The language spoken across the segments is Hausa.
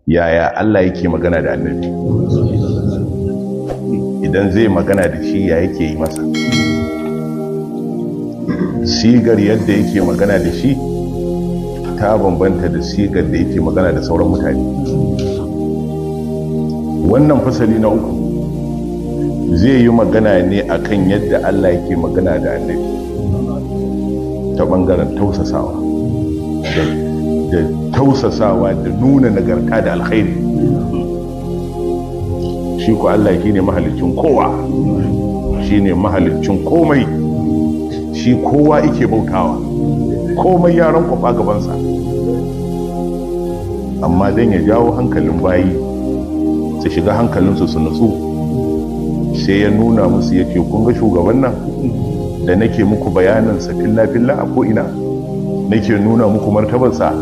yaya Allah yake magana da annabi, idan zai magana da shi ya yake yi masa, sigar yadda yake magana da shi ta bambanta da sigar da yake magana da sauran mutane. Wannan fasali na uku zai yi magana ne akan yadda Allah yake magana da annabi ta bangaren tausasawa da tausasawa da nuna nagarta da alkhairi. Shi ko Allah shine mahalicin kowa, shine mahalicin komai, shi kowa yake bautawa, komai ya rankwafa gabansa. Amma dan ya jawo hankalin bayi su shiga hankalinsu su nutsu, sai ya nuna musu yake kun ga shugaban nan da nake muku bayanin sa filla-filla a ko'ina, nake nuna muku martabarsa,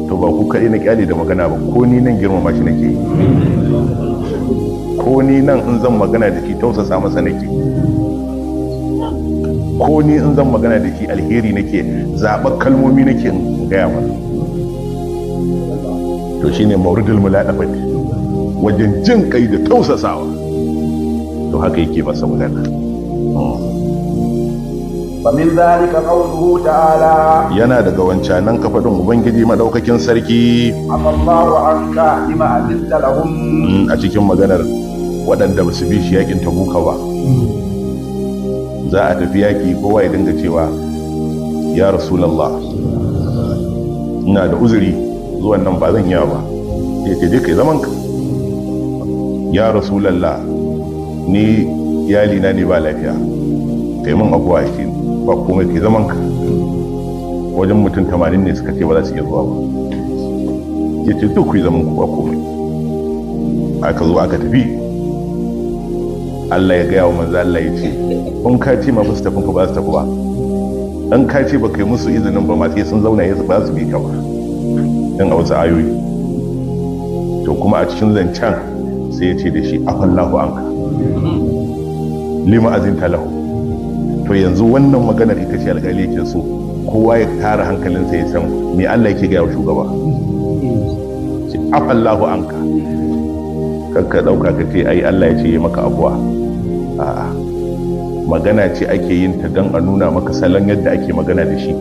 to ba ku kaɗai na kyale da magana ba, ko ni nan girmama shi nake, ko ni nan in zan magana da shi tausasa masa nake, ko ni in zan magana da shi alheri nake, zaɓar kalmomi nake in gaya masa. To shine mauridul muladafat, wajen jin kai da tausasawa, to haka yake masa magana. فمن ذلك قوله تعالى yana daga wancanan kafadin ubangiji madaukakin sarki Allahu anka lima azinta lahum, a cikin maganar waɗanda ba su bi shi yakin tabuka ba. Za a tafi yaki, kowa ya dinga cewa ya Rasulallah, ina da uzuri zuwan nan ba zan yi ba, ya ce je kai zaman ka. Ya Rasulallah, ni iyalina ne ba lafiya, kai min abuwa yake ba komai, kai zaman ka. Wajen mutum 80 ne suka ce ba za su iya zuwa ba, ya ce duk ku yi zaman ku ba komai. Aka zo aka tafi, Allah ya gaya wa manzo Allah ya ce kun ka ce ma su tafi ka ba su tafi ba, dan ka ce ba kai musu izinin ba ma sai sun zauna ya ba su bi ka ba, dan a wasu ayoyi. To kuma a cikin zancen sai ya ce da shi afallahu anka lima azinta lahu. To yanzu wannan maganar ita ce alƙali yake so kowa ya tara hankalinsa ya san me Allah yake gaya wa shugaba. Ce afallahu anka, kakka dauka ka ce ai Allah ya ce yi maka abuwa. A'a, magana ce ake yin ta don a nuna maka salon yadda ake magana da shi,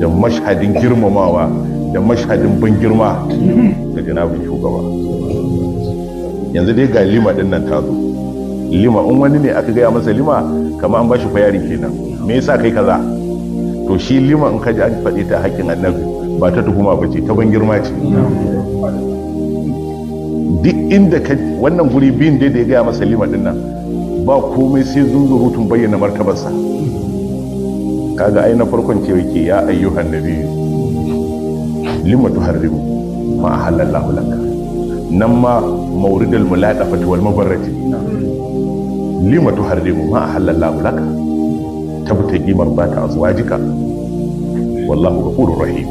da mashhadin girmamawa da mashhadin ban girma ga janabin shugaba. Yanzu dai ga lima din nan ta zo. Lima in wani ne aka gaya masa lima, kama an bashi fayari kenan, me yasa kai kaza. To shi lima in ka ji an faɗi ta haƙƙin annabi ba ta tuhuma ba ce, ta ban girma ce. Duk inda ka wannan guri biyun da ya gaya masa lima din nan ba komai sai zunzurutun bayyana martabarsa. Kaga ai na farkon cewa yake ya ayyuhan nabiyyu lima tuharrimu ma ahallallahu laka, nan ma mauridul muladafati wal mabarrati, lima tuharrimu ma ahallallahu laka tabtagi marbata azwajika wallahu ghafurur rahim.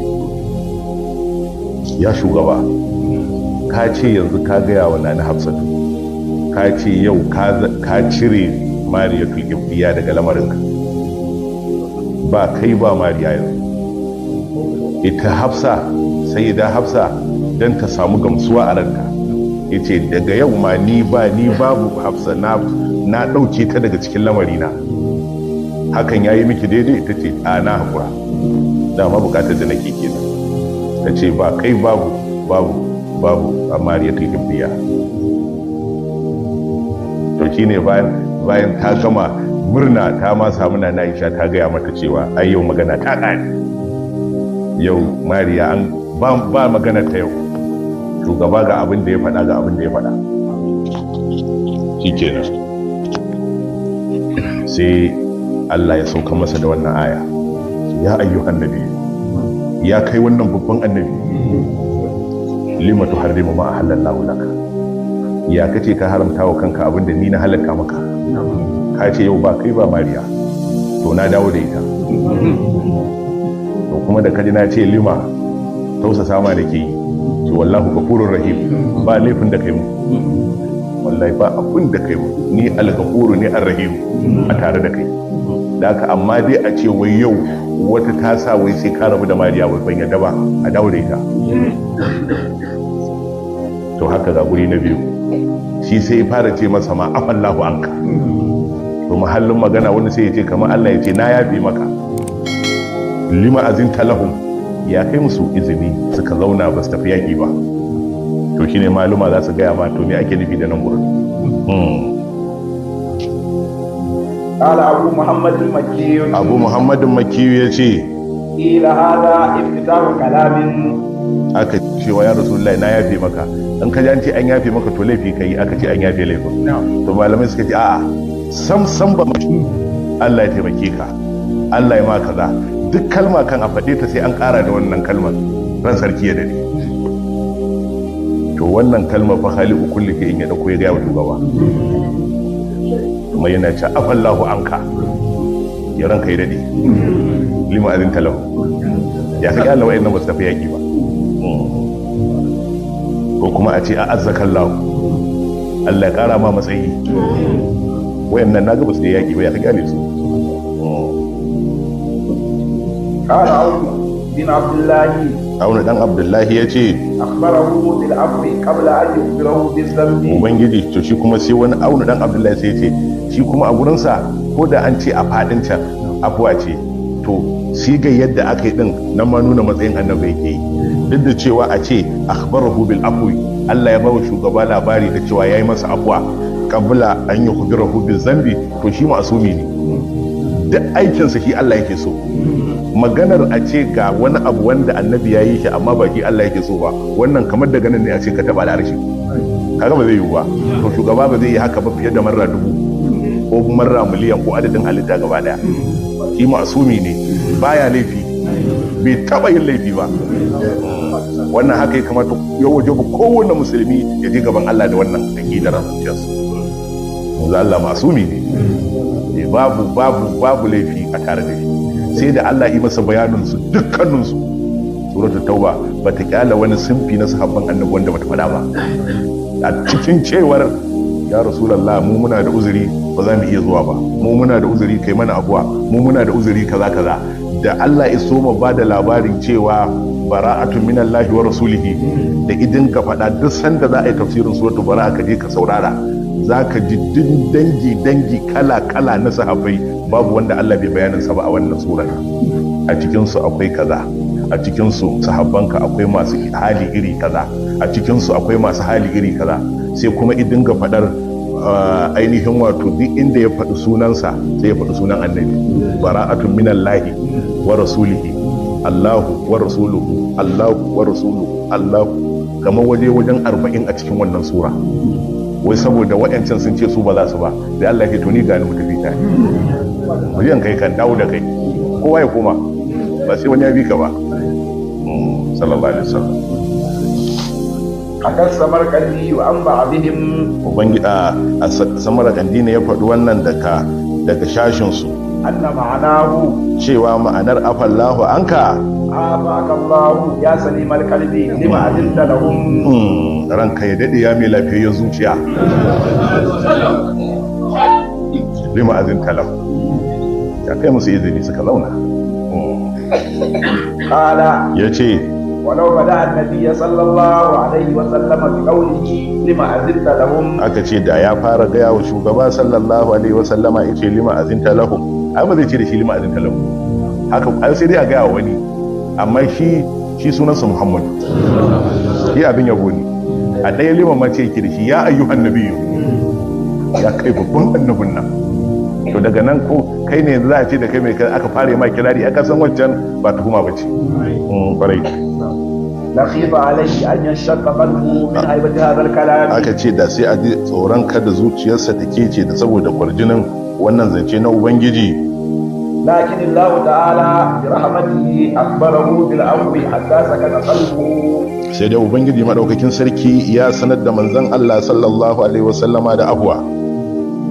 Ya shugaba, ka ce yanzu ka gaya wa nana Hafsatu, ka ce yau ka cire Mariyatul Qibtiyya daga lamarinka, ba kai ba Mariya yanzu. Ita Hafsa, sayyida Hafsa, dan ta samu gamsuwa a ranka, yace daga yau ma ni babu Hafsa, na dauke ta daga cikin lamarina. Hakan yayi miki daidai? Ita ce a na hakura, dama bukatar da nake kenan. Ta ce ba kai babu a Mariyatul Qibtiyya. To shine bayan ta gama murna, ta ma samu na Aisha ta gaya mata cewa ai yau magana ta ƙare, yau Mariya an ba magana ta yau, shugaba ga abin da ya faɗa. Shikenan sai Allah ya sauka masa da wannan aya, ya ayyuhan nabi, ya kai wannan babban annabi, lima tuharrimu ma ahallallahu laka, ya kace ka haramta wa kanka abinda ni na halaka maka. Ka ce yau ba kai ba Mariya, to na dawo da ita. To kuma da kaji na ce lima tausasa ma da ke yi, ce wallahu ghafurur rahim, ba laifin da kai mu, wallahi ba abin da kai mu, ni al-ghafuru ne ar-rahim a tare da kai. Da haka amma dai a ce wai yau wata ta sa wai sai ka rabu da Mariya, wai ban yadda ba, a dawo da ita. to haka ga guri na biyu shi sai ya fara ce masa ma afallahu anka, to mahallin magana wani sai ya ce kamar Allah ya ce na yafe maka, lima azinta lahum, ya kai musu izini suka zauna ba su tafi yaƙi ba. To shine maluma za su gaya ma to me ake nufi da nan gurin. قال أبو محمد المكي Abu Muhammadin Makki ya ce قيل هذا افتتاح كلام. aka cewa ya Rasulullahi na yafe maka, in ka ji an ce an yafe maka to laifi kai, aka ce an yafe laifin. To malamai suka ce a'a sam ba mu, Allah ya taimake ka, Allah ya ma kaza, duk kalma kan a faɗe ta sai an ƙara da wannan kalmar ran sarki ya dade. To wannan kalmar fa khaliqu kulli in ya dauko ya ga wa shugaba kuma yana ce afallahu anka, ya ranka ya dade, lima azin talahu, ya kai Allah wayannan ba su tafi yaki ba. Ko kuma a ce a azzakallahu, Allah ya kara ma matsayi, wayannan naga ba su da yaki ba, ya kai su. قال عون بن عبد الله Auna dan Abdullahi ya ce أخبره بالعفو قبل أن يخبره بالذنب. Ubangiji, to shi kuma sai wani Auna dan Abdullahi sai ya ce shi kuma a gurinsa ko da an ce a fadin can afuwa ce, to shi ga yadda aka yi din nan ma nuna matsayin annabi yake yi, duk da cewa a ce akhbarahu bil afwi, Allah ya bawa shugaba labari da cewa yayi masa afuwa qabla an yukhbirahu bil zambi, to shi ma'asumi ne, duk aikinsa shi Allah yake so. Maganar a ce ga wani abu wanda annabi ya yi shi amma ba shi Allah yake so ba, wannan kamar daga nan ne a ce ka taba da harshe, kaga ba zai yiwu ba. To shugaba ba zai yi haka ba fiye da marra 1000 ko marra miliyan ko adadin halitta gaba daya. Shi ma'asumi ne, baya laifi, bai taba yin laifi ba. Wannan haka ya kamata ya waje kowanne musulmi ya je gaban Allah da wannan aqidar zuciyarsa. Yanzu Allah ma'asumi ne, babu laifi a tare da shi, sai da Allah yi masa bayaninsu dukkaninsu. Suratul Tauba ba ta kyala wani simfi na sahabban annabi wanda bata faɗa ba, a cikin cewar ya Rasulullah mu muna da uzuri ba za mu iya zuwa ba, mu muna da uzuri kai mana abuwa, mu muna da uzuri kaza da Allah ya so ba da labarin cewa bara'atun minallahi wa rasulihi, da idin ka faɗa duk sanda za a yi tafsirin suratul Bara'a ka je ka saurara, za ka ji dangi kala na sahabbai, babu wanda Allah bai bayanin sa ba a wannan surar. A cikinsu akwai kaza, a cikinsu sahabbanka akwai masu hali iri kaza, a cikinsu akwai masu hali iri kaza, sai kuma idin ga fadar ainihin wato duk inda ya faɗi sunansa sai ya faɗi sunan annabi. Bara'atun minallahi wa rasulihi, Allahu wa rasuluhu, Allahu wa rasuluhu, Allahu, kamar wajen 40 a cikin wannan sura. Wai saboda waɗancan sun ce su ba za su ba, sai Allah ya ce to ni gani mu tafi tare, mu yin kai kan dawo da kai, kowa ya koma, ba sai wani ya bi ka ba. Sallallahu alaihi wasallam. akan Samarkandi wa an ba'dihim. Ubangi a Samarkandi ne ya faɗi wannan daga shashin su, anna ma'anahu, cewa ma'anar afallahu anka, afaka Allah ya salimal qalbi lima adinta lahum. Ranka ya dade ya mai lafiyar zuciya, lima azinta lahum, ya kai musu izini suka zauna. Qala, ya ce walau bada annabi sallallahu alaihi wa sallam bi qawlihi lima azinta lahum. Aka ce da ya fara gaya wa shugaba sallallahu alaihi wa sallama yace lima azinta lahum, ai ba zai ce da shi lima azinta lahum haka, ai sai dai a gaya wa wani, amma shi sunansa Muhammad, shi abin yabo ne. A ɗaya liman ma ce yake da shi ya ayyuhan nabiyyu, ya kai babban annabin nan. To daga nan ko kai ne za a ce da kai mai aka fara ma kirari, aka san wancan ba tuhuma ba ce. Kwarai. Lakhifa alaihi an yashaqqa qalbuhu min haibati hadha al-kalam. Aka ce da sai a ji tsoron kada zuciyarsa ta kece da saboda kwarjinin wannan zance na Ubangiji. Lakin Allah ta'ala bi rahmatihi akhbarahu bil afwi hatta sakana qalbuhu. Sai da Ubangiji madaukakin sarki ya sanar da manzon Allah sallallahu alaihi wasallama da afwa,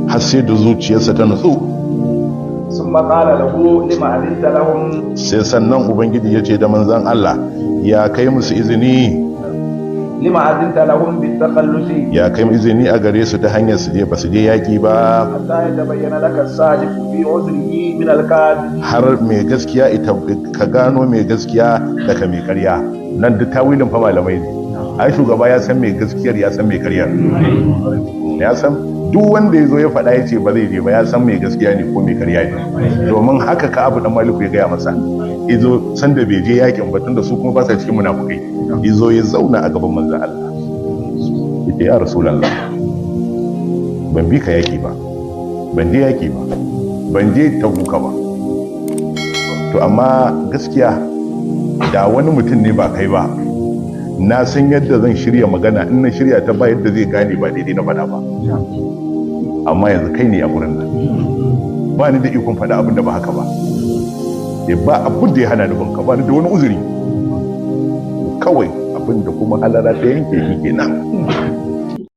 har sai da zuciyarsa ta nutsu. Summa qala lahu lima adinta lahum. Sai sannan Ubangiji ya ce da manzon Allah, ya kai musu izini, lima adinta lahum bit takhallusi, ya kai izini a gare su ta hanyar su je ba su je yaki ba, hatta yatabayyana laka as-sadiq fi uzrihi min al-kadhib. har mai gaskiya ita ka gano mai gaskiya daga mai ƙarya. Nan duk tawilin fa malamai ne, ai shugaba ya san mai gaskiyar ya san mai karyar, ya san duk wanda ya zo ya faɗa ya ce ba zai je ba ya san mai gaskiya ne ko mai karya ne, domin haka ka abu dan maliku ya gaya masa. Izo sanda bai je yakin ba tunda su kuma ba sa cikin munafukai, izo ya zauna a gaban manzon Allah yace ya rasulullah ban bi ka yaki ba, ban je yaki ba, ban je tabuka ba, to amma gaskiya da wani mutum ne ba kai ba na san yadda zan shirya magana, in na shirya ta ba yadda zai gane ba daidai na faɗa ba, amma yanzu kai ne a gurin nan ba ni da ikon faɗa abin da ba haka ba, ba abin da ya hana ni banka, ba ni da wani uzuri kawai abin da kuma halara ta yanke shi kenan.